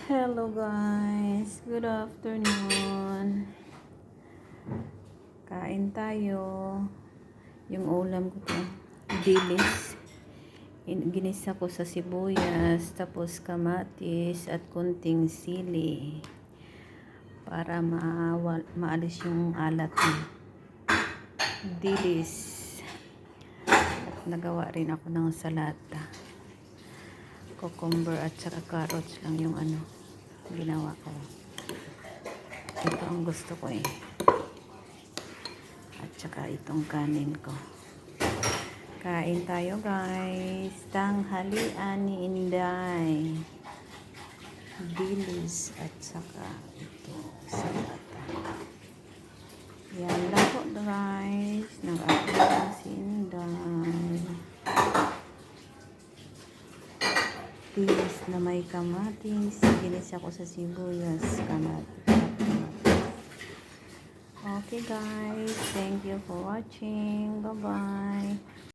Hello guys, good afternoon. Kain tayo. Yung ulam ko to, dilis. Ginisa ko sa sibuyas, tapos kamatis at kunting sili para maalis yung alat niya. Dilis. At nagawa rin ako ng salata. Cucumber at saka carrots lang yung ginawa ko. Ito ang gusto ko eh. At saka itong kanin ko. Kain tayo guys. Tanghalian ni Inday. Dilis at saka ito salata. Yan lang po guys. Nag-upload si Inday. Dilis na may kamatis. Ginisa ko sa sibuyas. Kamatis. Okay guys. Thank you for watching. Bye-bye.